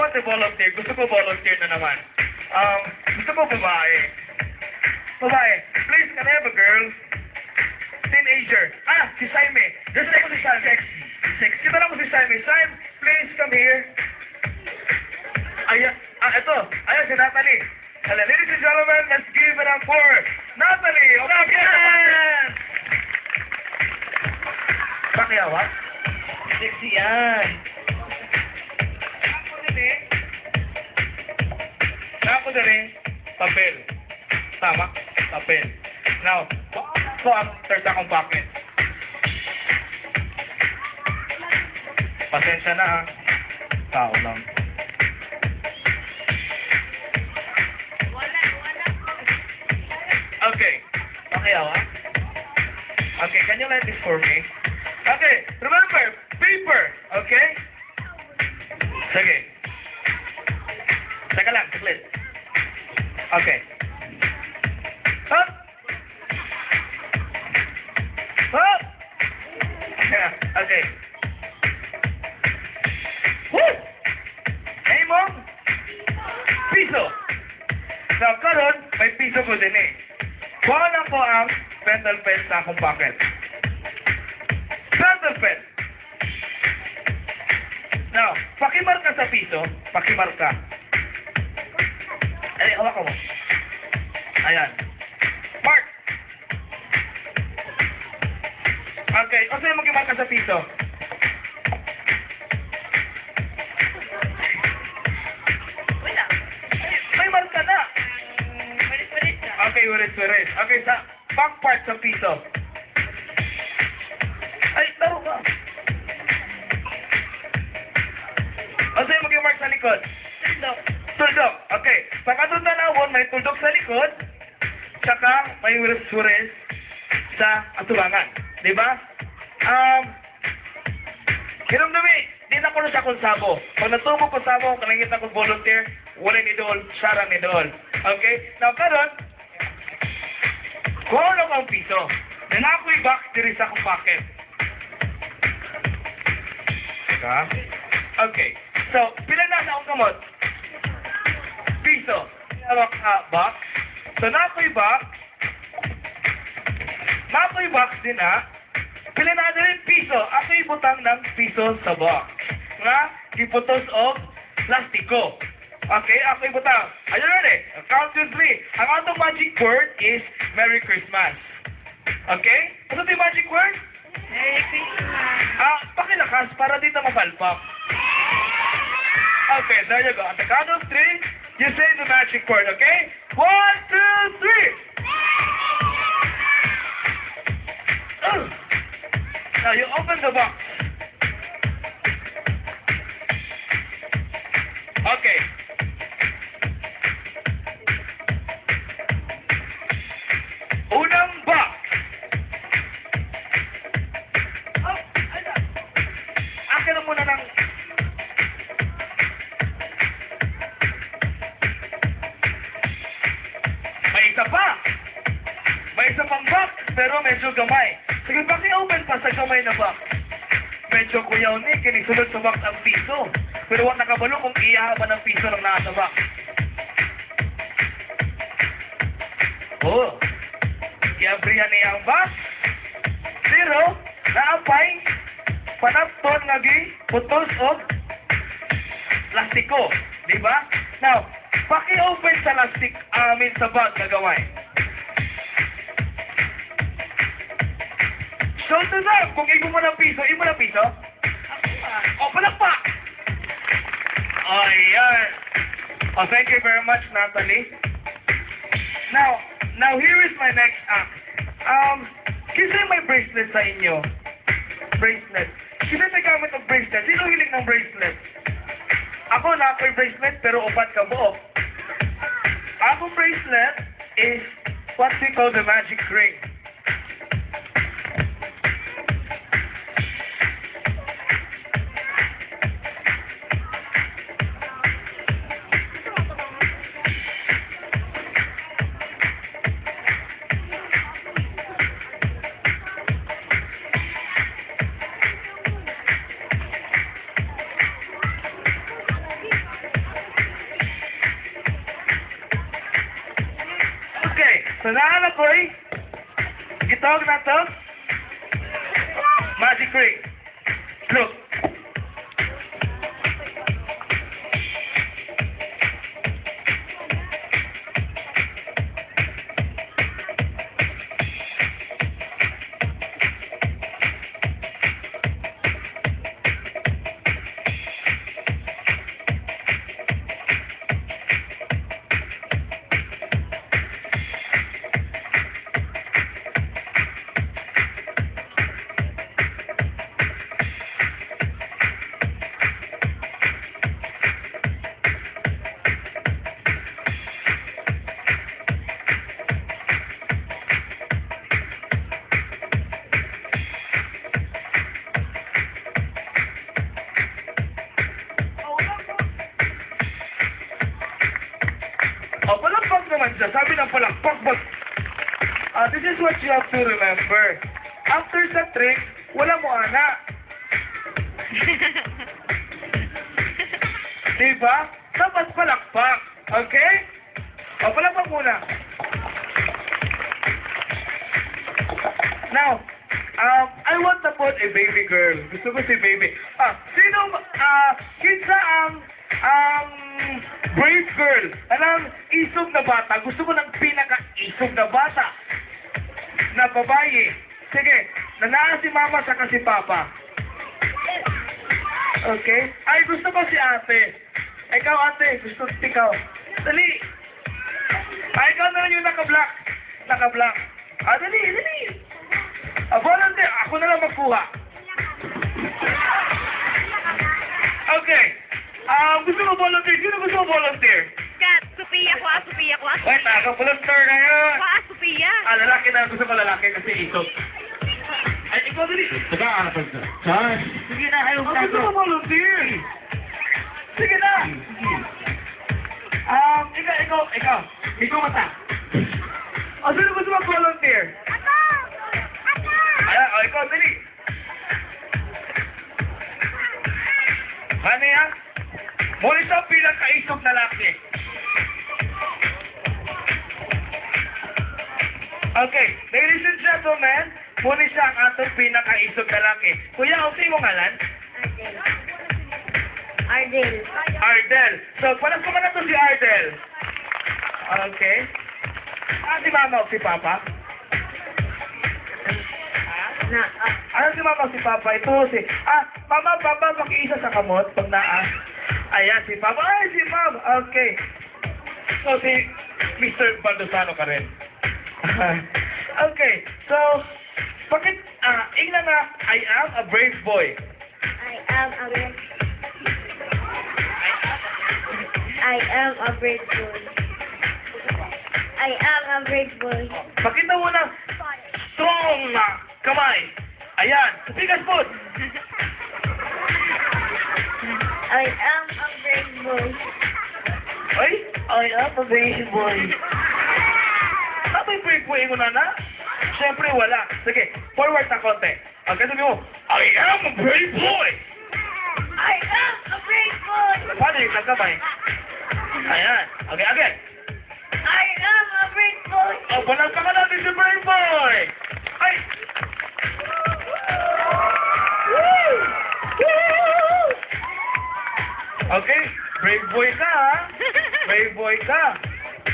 want to volunteer? Gusto ko volunteer na naman. Gusto ko babae. Babae. Please, can I have a girl? Teenager. Si Saime. Gusto ko si Saime. Sexy. Kita lang mo si Saime. Saime, please come here. Ayan. Ito. Ayan, si Natalie. Hello, ladies and gentlemen, let's give it up for Natalie. Okay. Pakiawa? Sexy yan. Ako din eh. Papel. Tama? Papel. Now, ito ang third akong bucket. Pasensya na ha. Tao lang. Okay. Pakiawa? Okay, can you let this for me? Okay, remember, paper. Okay? Sige. Teka lang, saglit. Okay. Up! Up! Okay. Woo! Name mo? Piso. Now, karon, may piso ko din eh. Kuha lang ko ang pentel pen sa akong pocket. Pentel pen. Now, pakimarka sa piso. Pakimarka. Ay, hawak ko mo. Ayan. Mark! Okay, o sa'yo mag-marka sa piso? Wala. May marka na. Walis-walis ka. Okay, walis-walis. Okay, sa back part sa piso. Ay, taro ka. O sa'yo mag-mark sa likod? Sandok. Tuldok. Okay. Pagkatong tanawon, may tuldok sa likod, saka may walis-walis sa atubangan. Diba? Kinumdumi, di na ko na siya kung sabo. Pag natubo ko sabo, kalangit ako volunteer, wala ni dool, sarang ni dool. Okay? Now, karon, kuha lang ang piso. Then ako'y box diri sa akong pocket. Okay. So, pila na sa akong kamot? Piso. Hawak box. So, nako'y box. Nako'y box din Pila na din piso. Ako'y butang ng piso sa box. Nga, iputos og plastiko. Okay, ako'y butang. Ayun na rin. Count to 3. Ang atong magic word is Merry Christmas. Okay? Ano ito yung magic word? Merry Christmas. Pakilakas para dito mapalpak. Okay, there you go. At the count of 3, you say the magic word, okay? 1, 2, 3. Now you open the box. Okay. Unang box. Akin na muna ng... May isa pa. May isa pang box, pero medyo gamay. Sige, paki-open pa sa gamay na box. Medyo kuyaw ni, kinisulod sa box ang piso. Pero wag nakabalo kung iyahaban ng piso ng nasa box. Oh. Kiabrihan niya ang box. Pero, naapay, panapton nga gi, putos o plastiko. Diba? Now, paki-open sa plastic amin sa box na gamay. So, ito na. Kung imo mo ng piso, imo ng piso? O, palakpak! Ayan. Oh, thank you very much, Natalie. Now, here is my next act. Kasi may bracelet sa inyo. Bracelet. Sino nagamit ng bracelet? Sino hiling ng bracelet? Ako na ako'y bracelet, pero upat ka buo. Ako bracelet is what we call the magic ring. Sanahan ako eh. Gitawag na to. Magic ring. Look. Oh, palakpak naman siya. Sabi ng palakpak, but this is what you have to remember. After sa trick, wala mo ana. Diba? Dapat palakpak. Okay? O, palakpak muna. Now, I want to put a baby girl. Gusto ko si baby. Kinsa ang brave girl. Anong isog na bata? Gusto ko ng pinaka-isog na bata. Na babae. Sige, nanaan si mama saka si papa. Okay? Ay, gusto ko si ate. Ikaw ate, gusto ikaw. Dali. Ay, ikaw na lang yung naka-black. Naka-black. Dali, dali. Volunteer. Ako na lang magkuha. Okay. Gusto mo volunteer? Sino gusto mo volunteer? Kat, Sophia ko, Sophia ko, Wait, volunteer na yun. Sophia. Lalaki na. Gusto ko lalaki kasi isog. Ay, ikaw dali. Teka, Charles. Sige na, ayaw ka. Gusto mo volunteer? Sige na. Ikaw. Ikaw mata. Sino gusto mo volunteer? Ikaw, dali. Ano yan? Muli sa pinakaisog na laki. Okay, ladies and gentlemen, muli siya ang atong pinakaisog na laki. Kuya, okay mo ngalan? Ardel. Ardel. So, panas ko na to si Ardel. Okay. Si mama o si papa? Ano si mama o si papa? Ito si... mama, papa, pakiisa sa kamot pag naa. Ayan, si papa. Ay, si ma'am. Okay. So, si Mr. Baldosano ka rin. Okay. So, bakit... ingnan na, I am a brave boy. I am a brave boy. I am a brave boy. Pakita mo na strong na kamay. Ayan. Tigas po. I am a brave boy. Ay, I am a brave boy. Sabay brave boy mo na na? Siyempre wala. Sige, forward na konti. Okay, sabi mo, I am a brave boy. I am a brave boy. Paano yung nagkamay? Ayan. Okay, again. I am a brave boy. Walang ka natin si brave boy. Ay! Woo! Woo! Okay, brave boy ka ha? Brave boy ka.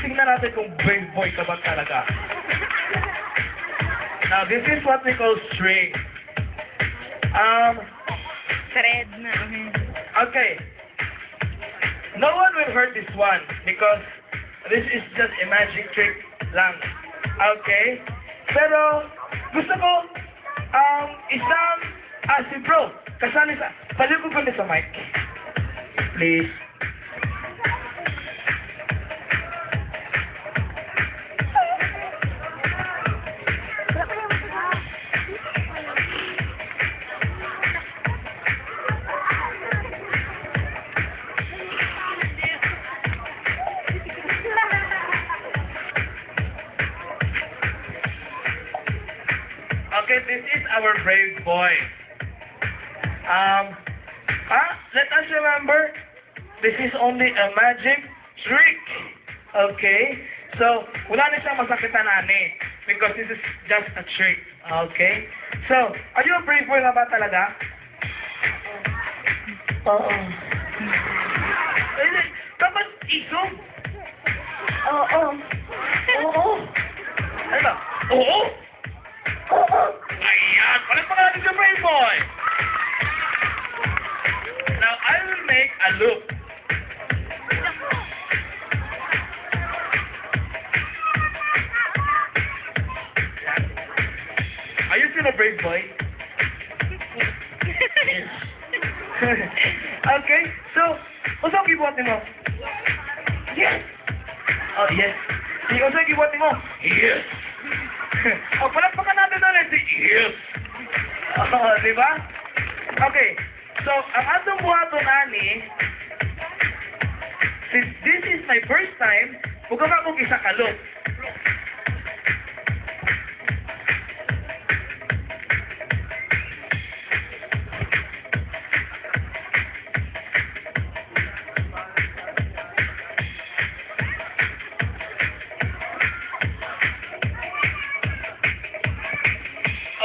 Tingnan natin kung brave boy ka ba talaga. Now, this is what we call string. Thread na. Okay. No one will hurt this one because this is just a magic trick lang. Okay? Pero, gusto ko, isang, si bro, kasali sa, balik ko sa mic. Please. Okay, this is our brave boy. Let us remember, this is only a magic trick. Okay? So, wala na siyang masakitan ani. Because this is just a trick. Okay? So, are you a brave boy nga ba talaga? Oo. Dapat isog. Oo. Oo. Ano ba? Oo? Oo. Ayan. Palit pa natin sa brave boy. Now, I will make a loop. Are you still a brave boy? Yes. Okay, so, unsa ang gibuhat nimo? Yes. Oh, yes. Si unsa ang gibuhat nimo? Yes. Oh, palakpakan natin ulit si yes. Oh, di ba? Okay. So, ang atong buhaton ani, since this is my first time, huwag ka akong isa kalot.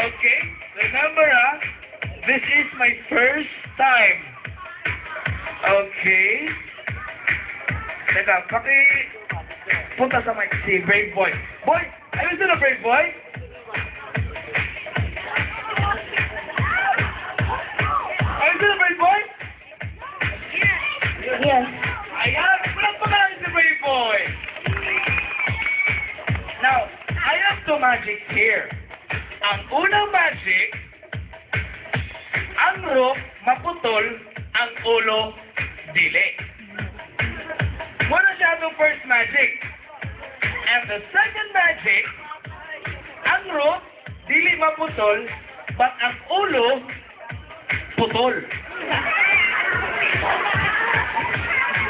Okay, remember this is my first time. Okay. Teka, punta sa mic si Brave Boy. Boy, are you still a Brave Boy? Are you still a Brave Boy? Yes. Ayan, walang pangalan si Brave Boy. Now, I have two magic here. Ang unang magic, ang rope maputol, ang ulo dili. Muna siya itong first magic. And the second magic, ang rope dili maputol, but ang ulo putol.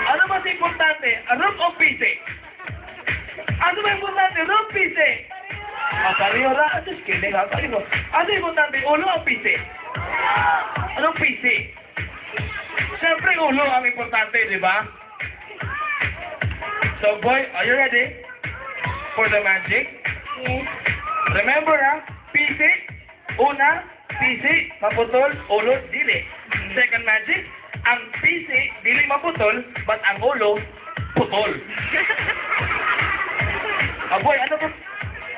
Ano mas importante? Rope o pisi? Ano ba importante? Rope, pisi? Pareho ra. Just kidding ha. Pareho. Ano importante? Ulo o pisi? Anong pisi? Siyempre ulo ang importante, di ba? So boy, are you ready for the magic? Yes. Remember pisi, una, pisi, maputol, ulo, dili. Second magic, ang pisi, dili maputol, but ang ulo, putol. Boy, ano ba?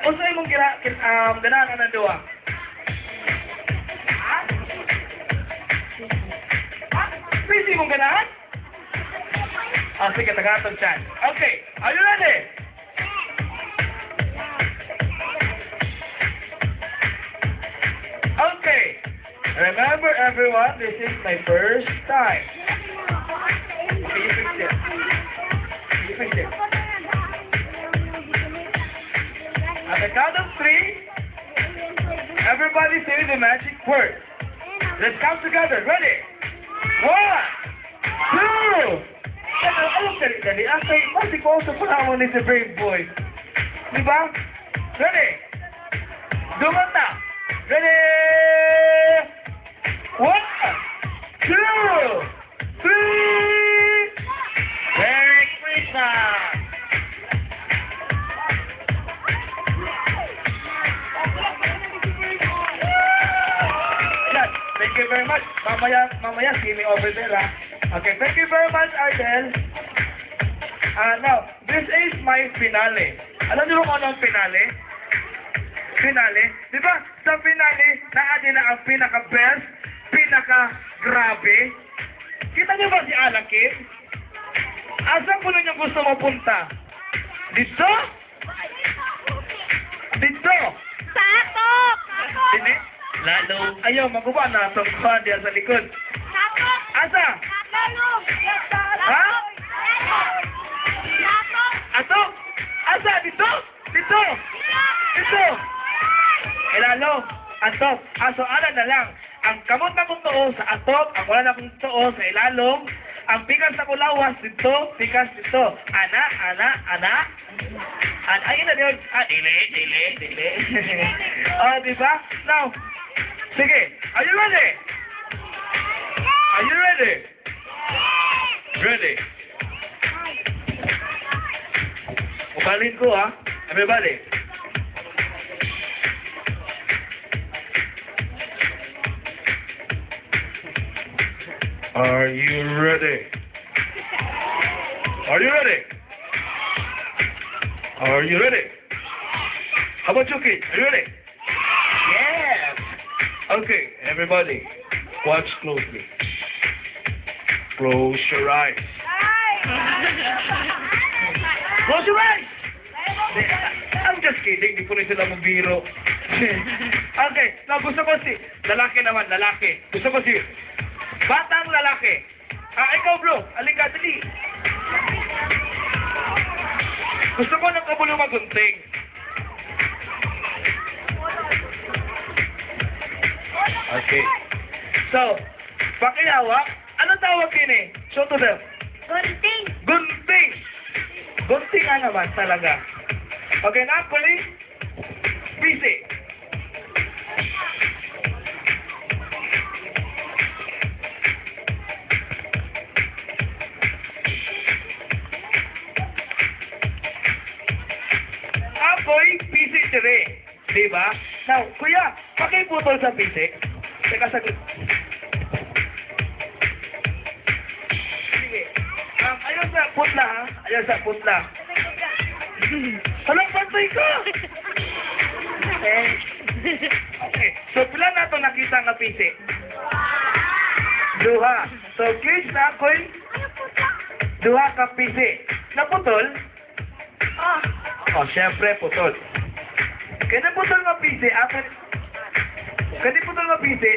Kung sa'yo mong ganahan ng duwa? Pisi mong ganahan? Sige, tagatong chan. Okay, are you ready? Okay, remember everyone, this is my first time. Okay, you fix it. You fix it. At the count of 3, everybody say the magic word. Let's count together. Ready? 1, 2. Alam dali. Asay, kasi ko sa panahon ni si Brave Boy. Diba? Ready? Dumata. Ready? 1, 2, 3. Merry Christmas! Thank you very much. Mamaya, see me over there, Okay, thank you very much, Ardel. Now, this is my finale. Alam niyo kung ano ang finale? Finale? Di ba, sa finale, naadi na ang pinaka-best, pinaka-grabe. Kita niyo ba si Alakin? Asan po niyo gusto mapunta? Dito? Dito? Sakop! Dini? Lalo. Ayaw, maguba na. Tungkuhan diyan sa likod. Sakop! Asa? Ha? Ato? Asa? Dito? Dito? Dito? Ilalo. Atop. Aso, ala na lang. Ang kamot na kong tuo sa atop, ang wala na kong tuo sa ilalong, ang pikas na kulawas dito, pikas dito. Ana. Ayun na yun. Dili. Diba? Now, sige. Are you ready? Are you ready? Ready? Balhin ko ha. Everybody. Are you ready? Are you ready? Are you ready? How about you kids? Are you ready? Yes! Okay, everybody, watch closely. Close your eyes. Close your eyes! I'm just kidding, di po rin sila mabiro. Okay, now gusto ko si, lalaki naman, lalaki. Gusto ko si, batang lalaki. Ikaw bro, alika, dali. Gusto ko ng kabulo magunting. Okay. So, pakiyawak, ano tawag kini? Show to them. Gunting. Gunting! Gunting nga naman talaga. Okay, actually, busy. Ako'y busy dire. Diba? Now, kuya, pakiputol sa busy. Teka, saglit. Sige. Ayaw sa putla, ha? Ayaw sa putla. Walang pantay ka! Okay. So, pila na ito nakita nga pisi? Duha. So, kids na ako'y duha ka pisi. Naputol? Oh, syempre, putol. Kaya naputol nga pisi,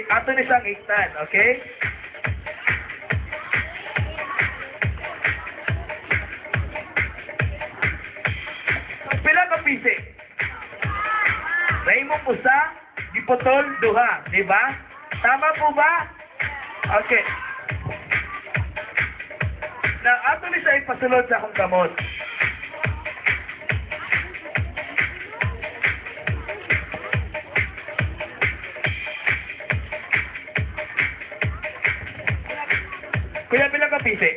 ato ni siyang iktan, okay? Pila ka pisi? Raymond usa, giputol, duha, di ba? Tama po ba? Okay. Na ato ni siya ipasulod sa akong kamot. Kuya, pila ka pisi?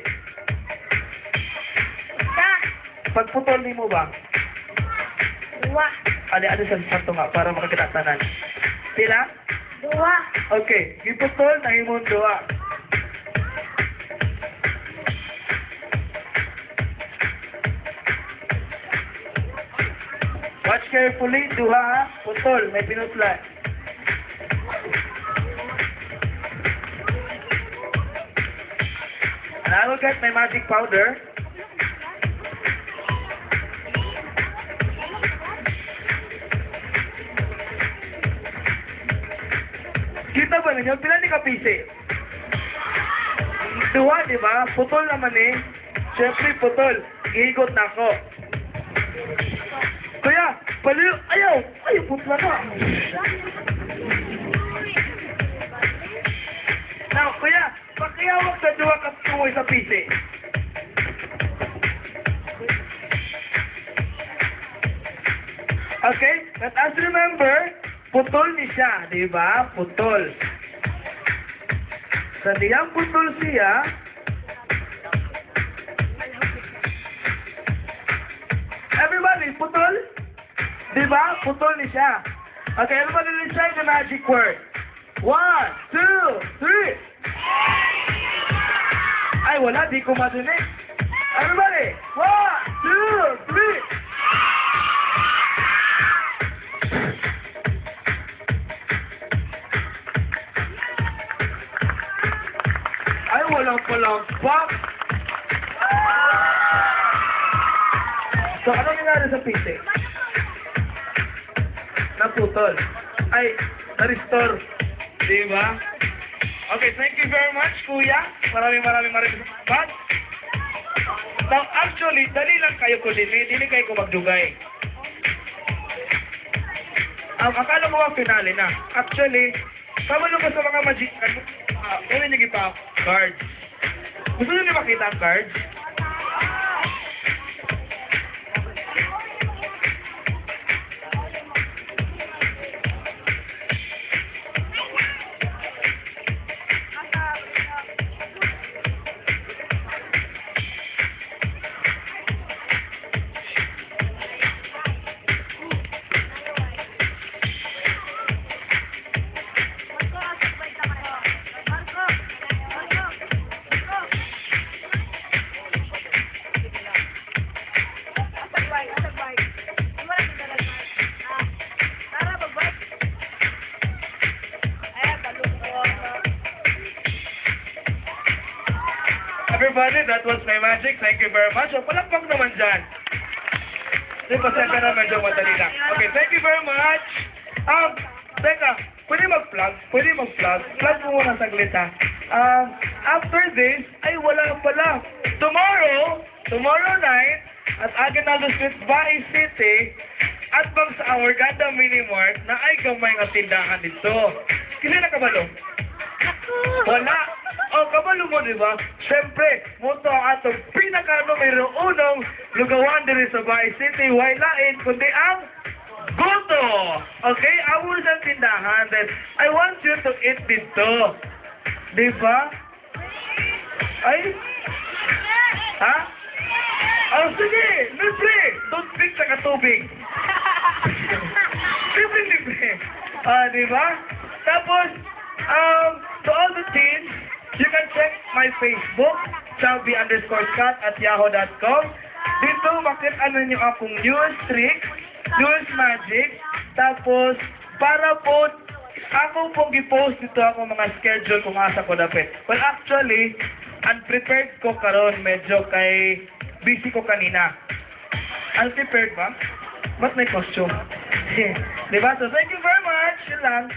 Pagputol ni mo ba? Dua. Ano sa santo nga para makakita tanan. Pila? Dua. Okay, giputol na imong duha. Watch carefully, duha ha. Putol, may pinutlan. And I will get my magic powder. Kita ba ninyo? Pila ni kapisi? Duha, di ba? Putol naman eh. Siyempre, putol. Ihigot na ako. Kuya, paliw. Ayaw! Ayaw, putla na. Now, kuya, pakiyawag sa duha ka tuwoy sa pisi. Okay? Let us remember, putol ni siya, di ba? Putol. Sa diyang putol siya, everybody, putol? Di ba? Putol ni siya. Okay, everybody recite the magic word. 1, 2, 3. Ay, wala, di ko madinig. Everybody, 1, 2, 3. Ay, walang palagpak. So, anong nangyari sa pisi? Naputol. Ay, na-restore. Diba? Okay, thank you very much, kuya. Maraming salamat. Now, actually, dali lang kayo ko din. Dili kayo ko magdugay. Akala mo ang finale na. Actually, kamalo ko sa mga magic, ano nyo gipa? Cards. Gusto nyo makita ang cards? everybody, that was my magic. Thank you very much. O, palakpak naman dyan. Di pa sa na medyo madali lang. Okay, thank you very much. Teka, pwede mag-plug? Pwede mag-plug? Plug mo muna saglit ha. After this, ay wala pala. Tomorrow night, at Aguinaldo Street, Bae City, at bang sa our Ganda Mini Mart na ay gamay nga tindahan dito. Kili na kabalo? Wala. O, kabalo mo, di ba? Siyempre, moto ang atong pinaka-numero unong lugawan diri sa Bae City. Why lain, kundi ang Goto. Okay? Amo sa tindahan. Then, I want you to eat dito. Di ba? Ay? Ha? Oh, sige! Libre! Don't pick sa katubig. Libre. Di ba? Tapos, to all the teens, you can check my Facebook, chubby_cat@yahoo.com. Dito, makita ninyo akong news tricks, news magic, tapos, para po, ako pong i-post dito ako mga schedule kung asa ko dapat. Well, actually, unprepared ko karon, medyo kay busy ko kanina. Unprepared ba? Ba't may costume? Diba? So, thank you very much. Yun lang.